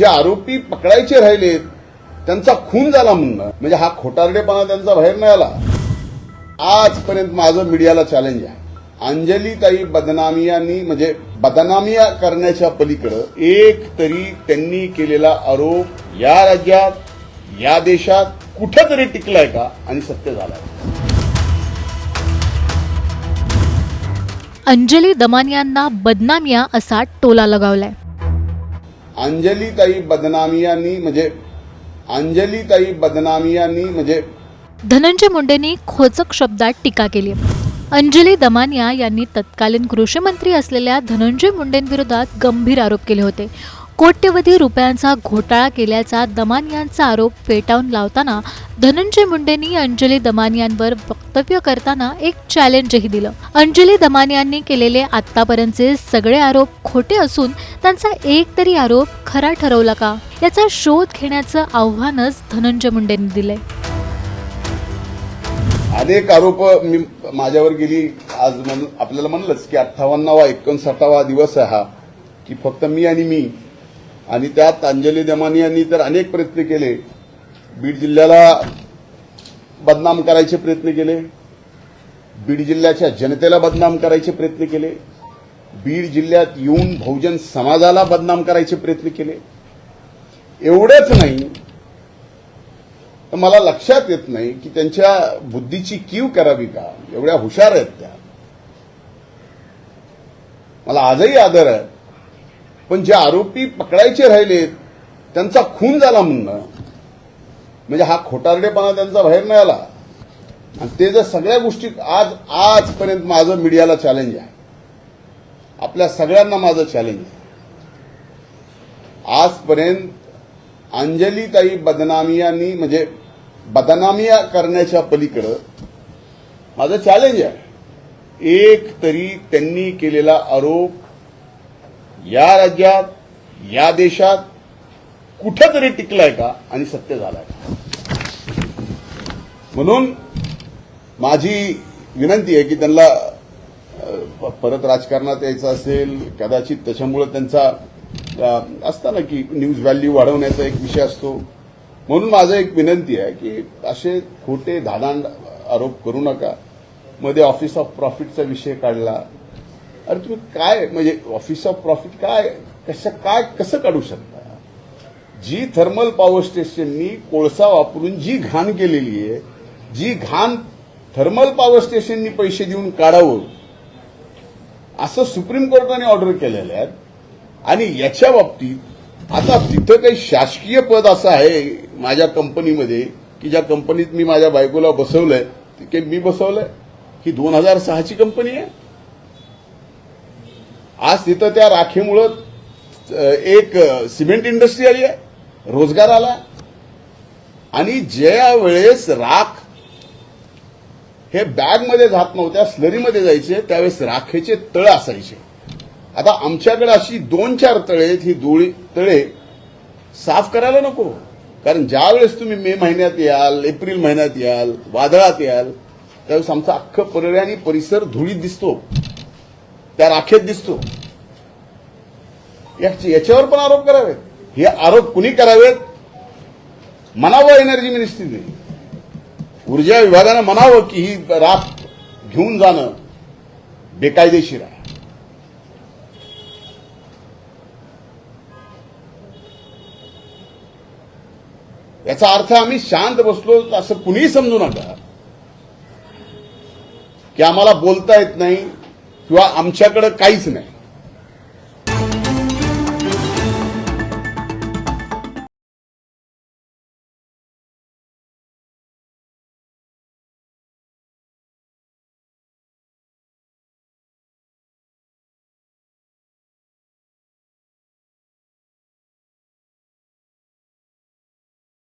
जे आरोपी पकडायचे राहिलेत त्यांचा खून झाला म्हणणं म्हणजे हा खोटारडेपणा त्यांचा बाहेर नाही आला. आजपर्यंत माझं मीडियाला चॅलेंज आहे. अंजलीताई बदनामियांनी म्हणजे बदनामिया करण्याच्या पलीकडे एक तरी त्यांनी केलेला आरोप या राज्यात या देशात कुठेतरी टिकलाय का आणि सत्य झालाय. अंजली दमानियांना बदनामिया असा टोला लगावलाय. अंजलीताई बदनामियांनी म्हणजे धनंजय मुंडेंनी खोचक शब्दात टीका केली. अंजली दमानिया यांनी तत्कालीन कृषी मंत्री असलेल्या धनंजय मुंडेंविरोधात गंभीर आरोप केले होते. कोट्यवधी रुपयांचा घोटाळा केल्याचा दमानियांचा आरोप फेटाळून लावताना धनंजय मुंडेंनी अंजली दमानियांवर वक्तव्य करताना एक चॅलेंजही दिलं. अंजली दमानियांनी केलेले आतापर्यंतचे सगळे आरोप खोटे असून त्यांचा एक तरी आरोप खरा ठरवला का याचा शोध घेण्याचं आव्हानच धनंजय मुंडेंनी दिलंय. अनेक आरोप मी माझ्यावर गेली. आज आपल्याला म्हणलंच की 58वा 59वा दिवस आहे हा की फक्त मी आणि त्यात अंजली दमानियांनी तर अनेक प्रयत्न केले. बीड जिल्ह्याला बदनाम करायचे प्रयत्न केले, बीड जिल्ह्याच्या जनतेला बदनाम करायचे प्रयत्न केले, बीड जिल्ह्यात येऊन बहुजन समाजाला बदनाम करायचे प्रयत्न केले. एवढंच नाही तर मला लक्षात येत नाही की त्यांच्या बुद्धीची कीव करावी का. एवढ्या हुशार आहेत त्या, मला आजही आदर आहे. पण जे आरोपी पकडायचे राहिलेत त्यांचा खून झाला म्हणणं म्हणजे हा खोटारडेपणा त्यांचा बाहेर नाही आला. आणि ते जर सगळ्या गोष्टी आजपर्यंत माझं मीडियाला चॅलेंज आहे. आपल्या सगळ्यांना माझं चॅलेंज आहे. आजपर्यंत अंजलीताई बदनामियांनी म्हणजे बदनामिया करण्याच्या पलीकडे माझं चॅलेंज आहे. एक तरी त्यांनी केलेला आरोप या राज्यात या देशात कुठेतरी टिकलाय का आणि सत्य झालाय का. म्हणून माझी विनंती आहे की त्यांना परत राजकारणात यायचं असेल कदाचित त्याच्यामुळे त्यांचा असतं ना की न्यूज व्हॅल्यू वाढवण्याचा एक विषय असतो. म्हणून माझं एक विनंती आहे की असे खोटे धाडांड आरोप करू नका. मध्ये ऑफिस ऑफ प्रॉफिटचा विषय काढला. अरे तुम्ही काय म्हणजे ऑफिस ऑफ प्रॉफिट काय कसं काढू शकता. जी थर्मल पॉवर स्टेशननी कोळसा वापरून जी घाण केलेली आहे, जी घाण थर्मल पॉवर स्टेशननी पैसे देऊन काढावं असं सुप्रीम कोर्टाने ऑर्डर केलेलं आहे. आणि याच्या बाबतीत आता तिथं काही शासकीय पद असं आहे माझ्या कंपनीमध्ये की ज्या कंपनीत मी माझ्या बायकोला बसवलंय ते मी बसवलंय. ही 2006ची कंपनी आहे. आज तिथं त्या राखेमुळं एक सिमेंट इंडस्ट्री आली आहे, रोजगार आला. आणि ज्या वेळेस राख हे बॅगमध्ये जात नव्हत्या स्लरीमध्ये जायचे त्यावेळेस राखेचे तळ असायचे. आता आमच्याकडे अशी 2-4 तळे आहेत. ही तळे साफ करायला नको. कारण ज्या वेळेस तुम्ही मे महिन्यात याल, एप्रिल महिन्यात याल, वादळात याल त्यावेळेस आमचा अख्खं पर्याय आणि परिसर धुळीत दिसतो, त्या राखेत दिसतो. याच्यावर पण आरोप करावेत. हे आरोप कुणी करावेत? म्हणावं एनर्जी मिनिस्ट्रीने, ऊर्जा विभागानं म्हणावं की ही राख घेऊन जाणं बेकायदेशीर आहे. याचा अर्थ आम्ही शांत बसलो असं कुणीही समजू नका की आम्हाला बोलता येत नाही किंवा आमच्याकडे काहीच नाही.